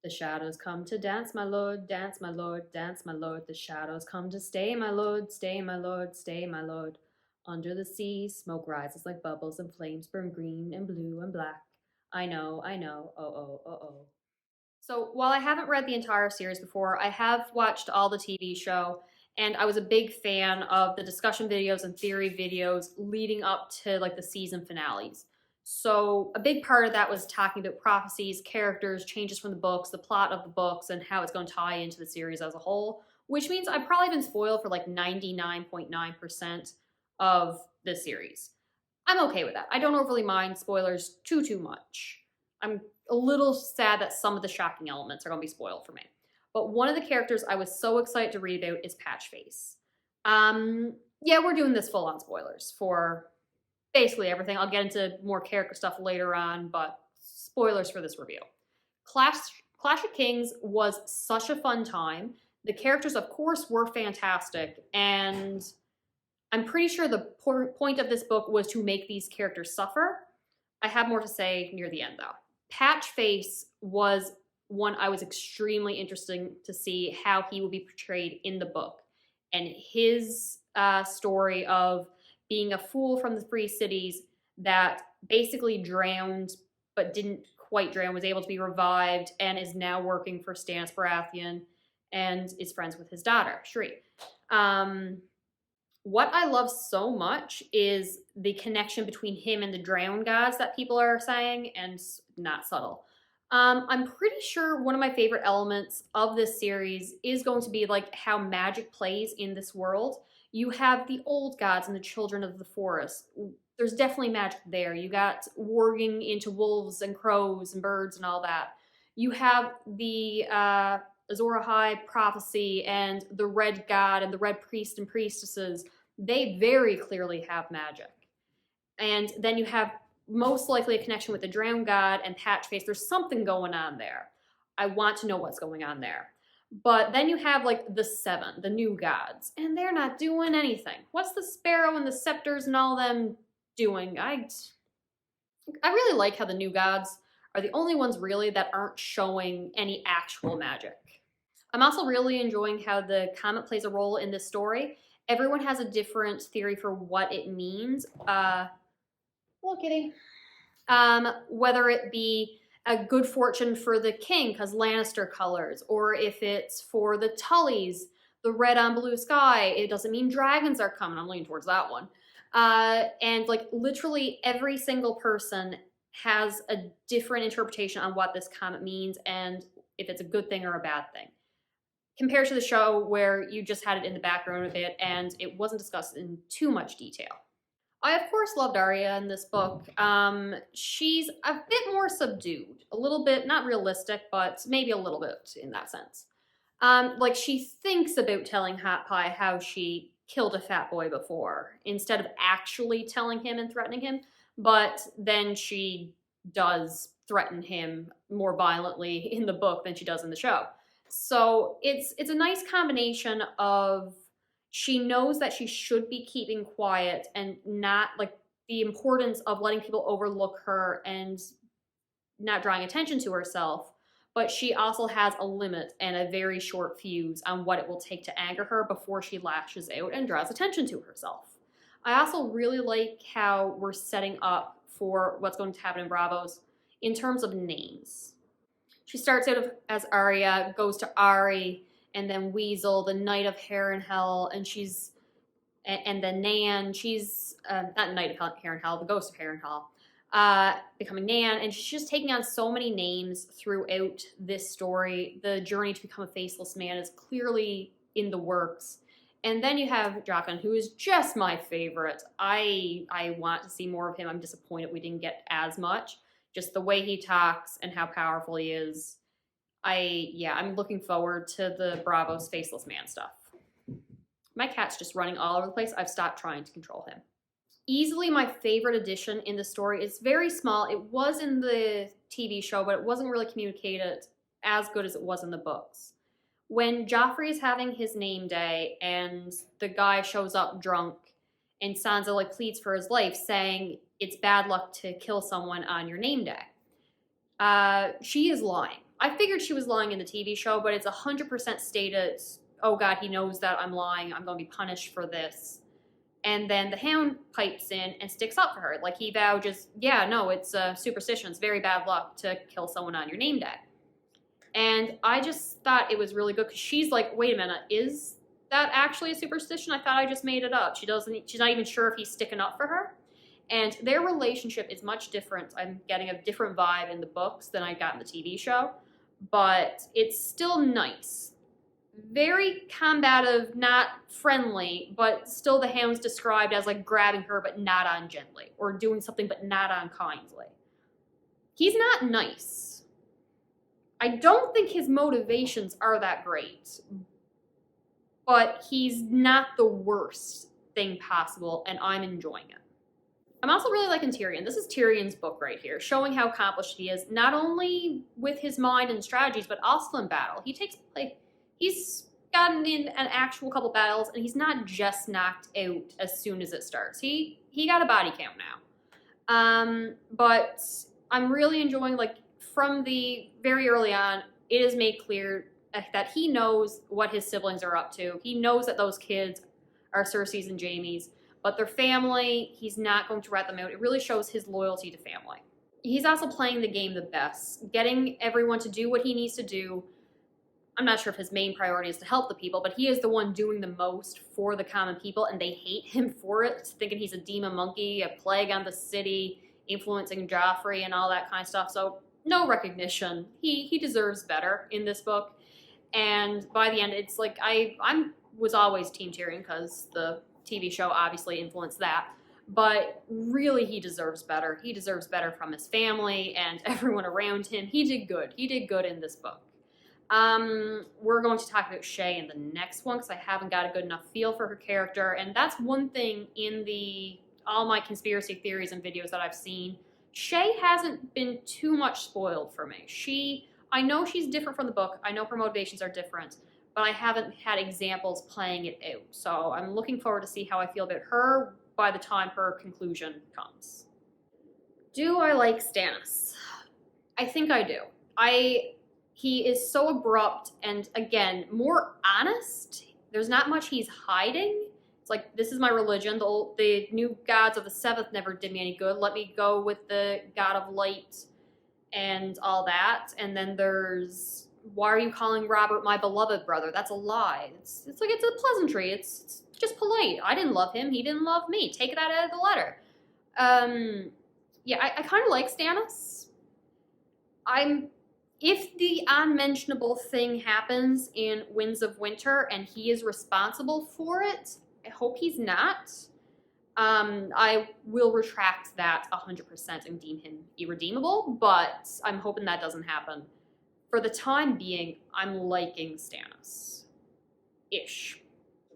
The shadows come to dance, my lord, dance, my lord, dance, my lord. The shadows come to stay, my lord, stay, my lord, stay, my lord. Under the sea, smoke rises like bubbles and flames burn green and blue and black. I know, oh, oh, oh, oh. So while I haven't read the entire series before, I have watched all the TV show, and I was a big fan of the discussion videos and theory videos leading up to like the season finales. So a big part of that was talking about prophecies, characters, changes from the books, the plot of the books, and how it's going to tie into the series as a whole, which means I've probably been spoiled for like 99.9% of the series. I'm okay with that. I don't overly mind spoilers too much. I'm a little sad that some of the shocking elements are going to be spoiled for me. But one of the characters I was so excited to read about is Patchface. Yeah, we're doing this full on spoilers for basically everything. I'll get into more character stuff later on, but spoilers for this review. Clash of Kings was such a fun time. The characters, of course, were fantastic, and I'm pretty sure the point of this book was to make these characters suffer. I have more to say near the end, though. Patchface was one I was extremely interested to see how he will be portrayed in the book. And his story of being a fool from the Free Cities that basically drowned but didn't quite drown, was able to be revived, and is now working for Stannis Baratheon and is friends with his daughter, Shri. What I love so much is the connection between him and the drowned gods that people are saying, and not subtle. I'm pretty sure one of my favorite elements of this series is going to be like how magic plays in this world. You have the old gods and the children of the forest. There's definitely magic there. You got warging into wolves and crows and birds and all that. You have the Azor Ahai prophecy and the red god and the red priest and priestesses. They very clearly have magic. And then you have most likely a connection with the drowned god and Patchface. There's something going on there. I want to know what's going on there. But then you have like the seven, the new gods, and they're not doing anything. What's the sparrow and the scepters and all them doing? I really like how the new gods are the only ones really that aren't showing any actual magic. I'm also really enjoying how the comet plays a role in this story. Everyone has a different theory for what it means. Hello, kitty. Whether it be a good fortune for the king, because Lannister colors, or if it's for the Tullys, the red on blue sky, it doesn't mean dragons are coming. I'm leaning towards that one. And like literally every single person has a different interpretation on what this comet means and if it's a good thing or a bad thing. Compared to the show where you just had it in the background a bit and it wasn't discussed in too much detail. I, of course, loved Arya in this book. She's a bit more subdued. A little bit, not realistic, but maybe a little bit in that sense. Like, she thinks about telling Hot Pie how she killed a fat boy before, instead of actually telling him and threatening him. But then she does threaten him more violently in the book than she does in the show. So it's a nice combination of she knows that she should be keeping quiet and not like the importance of letting people overlook her and not drawing attention to herself, but she also has a limit and a very short fuse on what it will take to anger her before she lashes out and draws attention to herself. I also really like how we're setting up for what's going to happen in Bravos in terms of names. She starts out as Arya, goes to Ari, and then Weasel, the Knight of Harrenhal, and then Nan. She's not Knight of Harrenhal, the Ghost of Harrenhal, becoming Nan, and she's just taking on so many names throughout this story. The journey to become a faceless man is clearly in the works. And then you have Jaqen, who is just my favorite. I want to see more of him. I'm disappointed we didn't get as much. Just the way he talks and how powerful he is. I'm looking forward to the Bravos Faceless Man stuff. My cat's just running all over the place. I've stopped trying to control him. Easily my favorite addition in the story. It's very small. It was in the TV show, but it wasn't really communicated as good as it was in the books. When Joffrey is having his name day and the guy shows up drunk and Sansa like pleads for his life saying it's bad luck to kill someone on your name day. She is lying. I figured she was lying in the TV show, but it's 100% stated, oh God, he knows that I'm lying. I'm going to be punished for this. And then the Hound pipes in and sticks up for her. Like, he vouches, yeah, no, it's a superstition. It's very bad luck to kill someone on your name day. And I just thought it was really good because she's like, wait a minute, is that actually a superstition? I thought I just made it up. She's not even sure if he's sticking up for her. And their relationship is much different. I'm getting a different vibe in the books than I got in the TV show. But it's still nice. Very combative, not friendly, but still the Hound's described as like grabbing her but not on gently, or doing something but not on kindly. He's not nice. I don't think his motivations are that great, but he's not the worst thing possible, and I'm enjoying it. I'm also really liking Tyrion. This is Tyrion's book right here, showing how accomplished he is, not only with his mind and strategies, but also in battle. He's gotten in an actual couple battles, and he's not just knocked out as soon as it starts. He got a body count now. But I'm really enjoying, like, from the very early on, it is made clear that he knows what his siblings are up to. He knows that those kids are Cersei's and Jaime's, but their family, he's not going to rat them out. It really shows his loyalty to family. He's also playing the game the best, getting everyone to do what he needs to do. I'm not sure if his main priority is to help the people, but he is the one doing the most for the common people, and they hate him for it, thinking he's a demon monkey, a plague on the city, influencing Joffrey and all that kind of stuff. So no recognition. He deserves better in this book. And by the end, it's like I was always Team Tyrion because the TV show obviously influenced that. But really, he deserves better. He deserves better from his family and everyone around him. He did good. He did good in this book. We're going to talk about Shae in the next one because I haven't got a good enough feel for her character. And that's one thing in all my conspiracy theories and videos that I've seen. Shae hasn't been too much spoiled for me. I know she's different from the book. I know her motivations are different, but I haven't had examples playing it out. So I'm looking forward to see how I feel about her by the time her conclusion comes. Do I like Stannis? I think I do. He is so abrupt and, again, more honest. There's not much he's hiding. It's like, this is my religion. The new gods of the Seventh never did me any good. Let me go with the God of Light and all that. And then there's, why are you calling Robert my beloved brother? That's a lie. It's like, it's a pleasantry. It's just polite. I didn't love him. He didn't love me. Take that out of the letter. Yeah, I kind of like Stannis. If the unmentionable thing happens in Winds of Winter and he is responsible for it, I hope he's not. I will retract that 100% and deem him irredeemable, but I'm hoping that doesn't happen. For the time being, I'm liking Stannis-ish.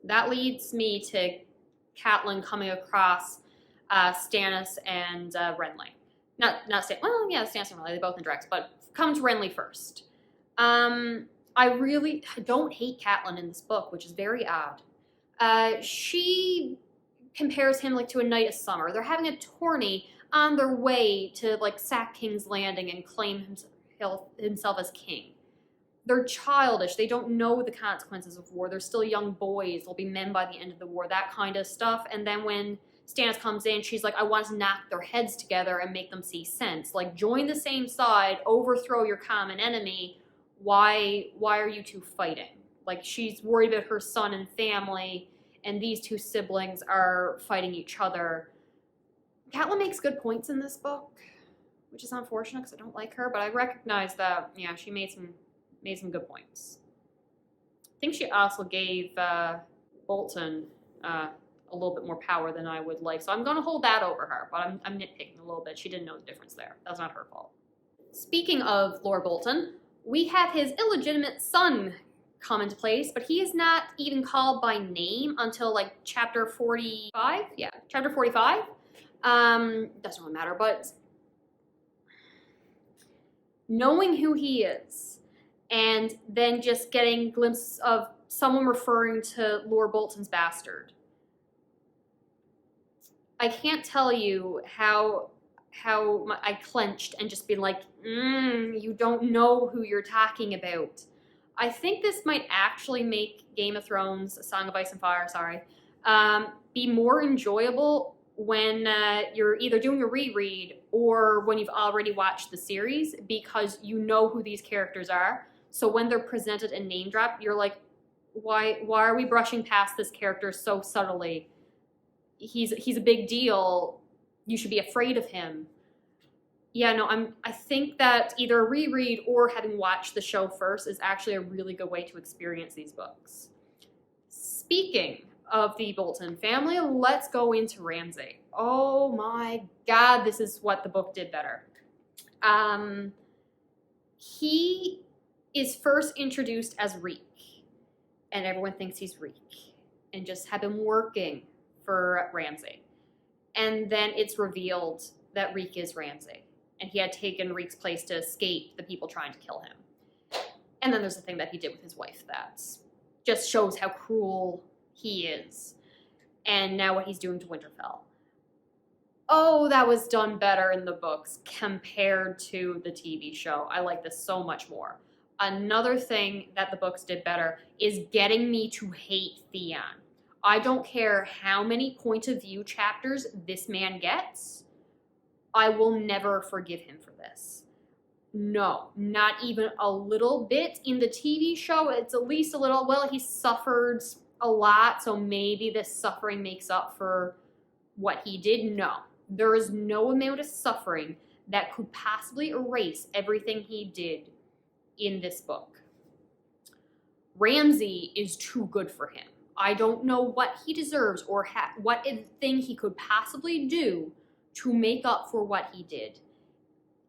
That leads me to Catelyn coming across Stannis and Renly. Not Stannis. Well, yeah, Stannis and Renly, they both in Drex, but come to Renly first. I don't hate Catelyn in this book, which is very odd. She compares him like to a knight of summer. They're having a tourney on their way to like sack King's Landing and claim himself as king. They're childish. They don't know the consequences of war. They're still young boys. They'll be men by the end of the war, that kind of stuff. And then when Stannis comes in, she's like, I want to knock their heads together and make them see sense. Like, join the same side, overthrow your common enemy. Why are you two fighting? Like, she's worried about her son and family, and these two siblings are fighting each other. Catelyn makes good points in this book, which is unfortunate because I don't like her, but I recognize that, yeah, she made some good points. I think she also gave Bolton a little bit more power than I would like, so I'm going to hold that over her, but I'm nitpicking a little bit. She didn't know the difference there. That was not her fault. Speaking of Lord Bolton, we have his illegitimate son come into place, but he is not even called by name until like chapter 45. Yeah, chapter 45. Doesn't really matter, but knowing who he is and then just getting glimpses of someone referring to Lord Bolton's bastard. I can't tell you how I clenched and just been like, you don't know who you're talking about. I think this might actually make Game of Thrones, A Song of Ice and Fire, be more enjoyable when you're either doing a reread or when you've already watched the series, because you know who these characters are. So when they're presented and name dropped, you're like, why are we brushing past this character so subtly? He's a big deal. You should be afraid of him. Yeah, no, I think that either a reread or having watched the show first is actually a really good way to experience these books. Speaking of the Bolton family, let's go into Ramsay. Oh my God, this is what the book did better. He is first introduced as Reek, and everyone thinks he's Reek, and just have been working for Ramsay. And then it's revealed that Reek is Ramsay, and he had taken Reek's place to escape the people trying to kill him. And then there's the thing that he did with his wife that just shows how cruel he is. And now what he's doing to Winterfell. Oh, that was done better in the books compared to the TV show. I like this so much more. Another thing that the books did better is getting me to hate Theon. I don't care how many point of view chapters this man gets. I will never forgive him for this. No, not even a little bit. In the TV show, it's at least a little, well, he suffered a lot, so maybe this suffering makes up for what he did. No, there is no amount of suffering that could possibly erase everything he did in this book. Ramsay is too good for him. I don't know what he deserves or what thing he could possibly do to make up for what he did.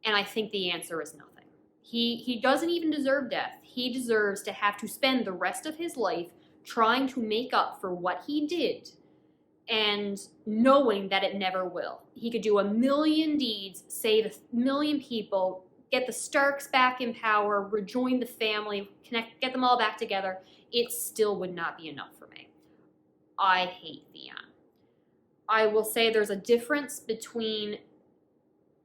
And I think the answer is nothing. He doesn't even deserve death. He deserves to have to spend the rest of his life trying to make up for what he did and knowing that it never will. He could do 1,000,000 deeds, save 1,000,000 people, get the Starks back in power, rejoin the family, get them all back together. It still would not be enough for me. I hate Theon. I will say there's a difference between,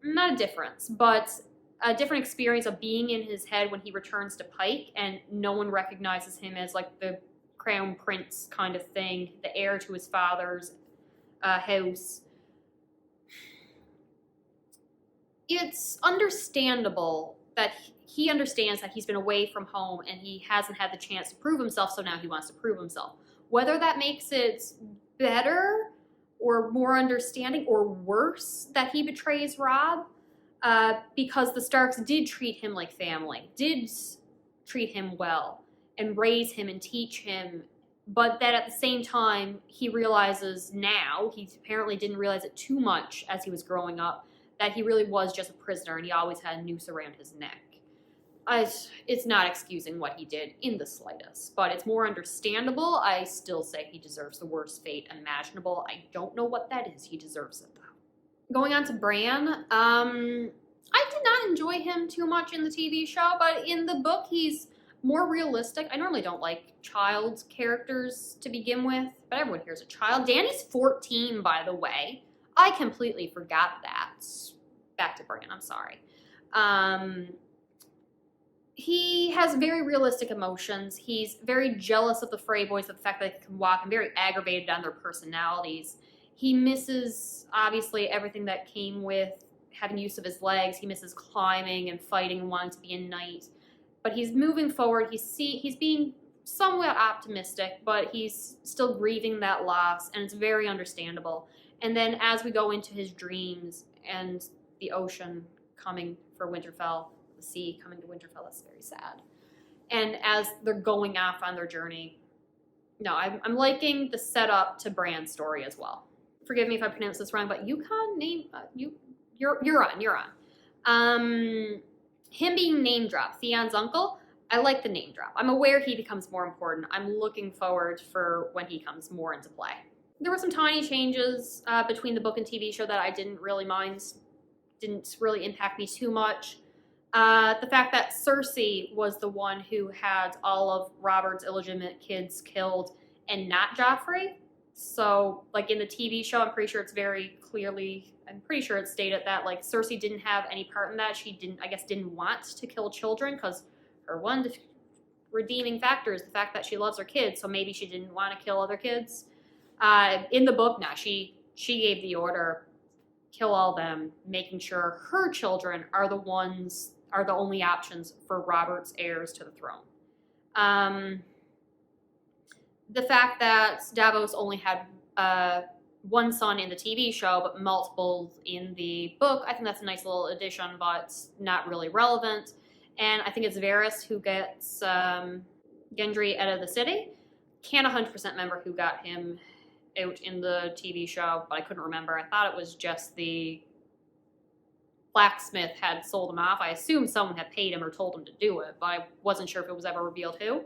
not a difference, but a different experience of being in his head when he returns to Pike and no one recognizes him as like the crown prince kind of thing, the heir to his father's house. It's understandable that he understands that he's been away from home and he hasn't had the chance to prove himself, so now he wants to prove himself. Whether that makes it better or more understanding or worse that he betrays Robb, because the Starks did treat him like family, did treat him well and raise him and teach him, but that at the same time he realizes now, he apparently didn't realize it too much as he was growing up, that he really was just a prisoner and he always had a noose around his neck. It's not excusing what he did in the slightest, but it's more understandable. I still say he deserves the worst fate imaginable. I don't know what that is. He deserves it, though. Going on to Bran, I did not enjoy him too much in the TV show, but in the book, he's more realistic. I normally don't like child characters to begin with, but everyone here's a child. Dany's 14, by the way. I completely forgot that. Back to Bran, I'm sorry. He has very realistic emotions. He's very jealous of the Frey boys, of the fact that they can walk, and very aggravated on their personalities. He misses, obviously, everything that came with having use of his legs. He misses climbing and fighting and wanting to be a knight. But he's moving forward. He's being somewhat optimistic, but he's still grieving that loss, and it's very understandable. And then as we go into his dreams and the ocean coming for Winterfell, the sea coming to Winterfell, that's very sad. And as they're going off on their journey, no, I'm liking the setup to Bran's story as well. Forgive me if I pronounce this wrong, but Yukon name, you're on. Him being name dropped, Theon's uncle, I like the name drop. I'm aware he becomes more important. I'm looking forward for when he comes more into play. There were some tiny changes between the book and TV show that I didn't really mind. Didn't really impact me too much. The fact that Cersei was the one who had all of Robert's illegitimate kids killed and not Joffrey, So, like in the TV show, I'm pretty sure it's very clearly, I'm pretty sure it's stated that like Cersei didn't have any part in that. She didn't, I guess, didn't want to kill children because her one redeeming factor is the fact that she loves her kids. So maybe she didn't want to kill other kids. In the book, now she gave the order, kill all them, making sure her children are the only options for Robert's heirs to the throne. The fact that Davos only had one son in the TV show, but multiple in the book, I think that's a nice little addition, but not really relevant. And I think it's Varys who gets Gendry out of the city. Can't 100% remember who got him out in the TV show, but I couldn't remember. I thought it was just the blacksmith had sold him off. I assume someone had paid him or told him to do it, but I wasn't sure if it was ever revealed who.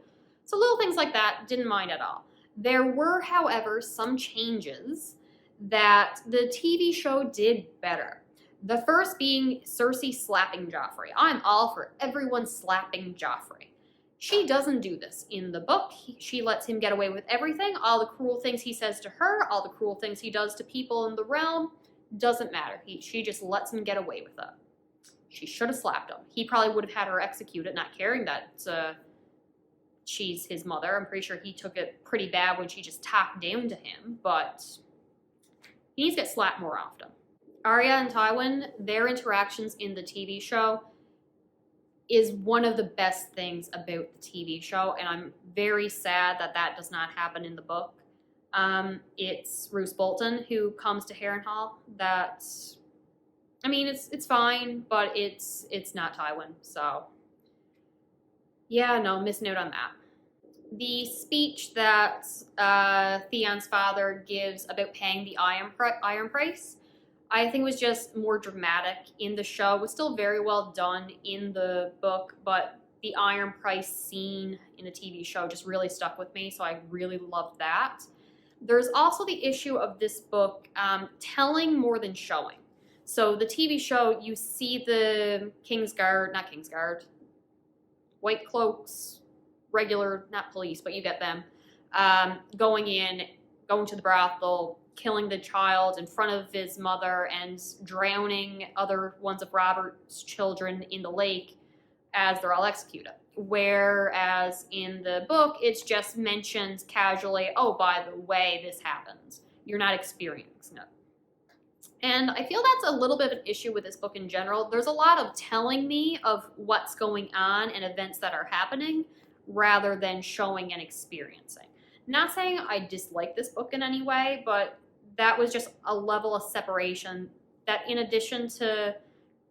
So little things like that, didn't mind at all. There were, however, some changes that the TV show did better. The first being Cersei slapping Joffrey. I'm all for everyone slapping Joffrey. She doesn't do this in the book. She lets him get away with everything. All the cruel things he says to her, all the cruel things he does to people in the realm, doesn't matter. She just lets him get away with it. She should have slapped him. He probably would have had her executed, not caring that she's his mother. I'm pretty sure he took it pretty bad when she just talked down to him, but he needs to get slapped more often. Arya and Tywin, their interactions in the TV show is one of the best things about the TV show, and I'm very sad that that does not happen in the book. It's Roose Bolton who comes to Harrenhal. That, I mean, it's fine, but it's not Tywin, so yeah, no, missing out on that. The speech that Theon's father gives about paying the iron price, I think was just more dramatic in the show. It was still very well done in the book, but the iron price scene in the TV show just really stuck with me, so I really loved that. There's also the issue of this book telling more than showing. So the TV show, you see the White Cloaks, regular, not police, but you get them, going to the brothel, killing the child in front of his mother and drowning other ones of Robert's children in the lake as they're all executed. Whereas in the book, it's just mentioned casually, oh, by the way, this happens. You're not experiencing it. And I feel that's a little bit of an issue with this book in general. There's a lot of telling me of what's going on and events that are happening rather than showing and experiencing. Not saying I dislike this book in any way, but that was just a level of separation that, in addition to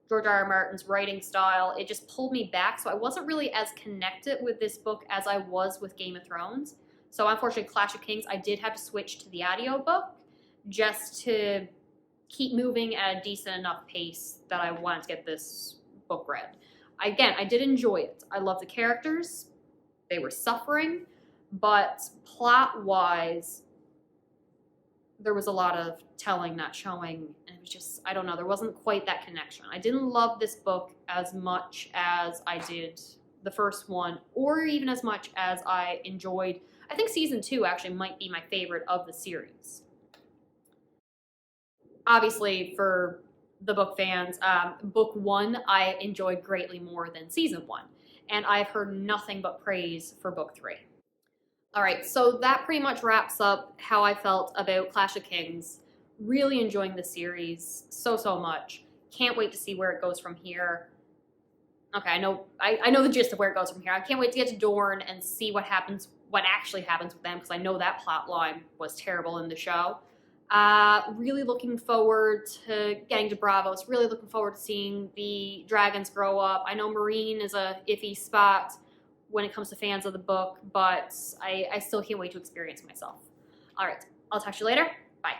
George R. R. Martin's writing style, it just pulled me back. So I wasn't really as connected with this book as I was with Game of Thrones. So unfortunately, Clash of Kings, I did have to switch to the audiobook just to keep moving at a decent enough pace that I wanted to get this book read. Again, I did enjoy it. I love the characters. They were suffering, but plot-wise, there was a lot of telling, not showing, and it was just, I don't know, there wasn't quite that connection. I didn't love this book as much as I did the first one, or even as much as I enjoyed, I think season 2 actually might be my favorite of the series. Obviously, for the book fans, book 1 I enjoyed greatly more than season 1, and I've heard nothing but praise for book 3. All right, so that pretty much wraps up how I felt about Clash of Kings. Really enjoying the series so much. Can't wait to see where it goes from here. Okay, I know the gist of where it goes from here. I can't wait to get to Dorne and see what actually happens with them, because I know that plot line was terrible in the show. Really looking forward to getting to Braavos. Really looking forward to seeing the dragons grow up. I know Marine is a iffy spot when it comes to fans of the book, but I still can't wait to experience myself. All right, I'll talk to you later. Bye.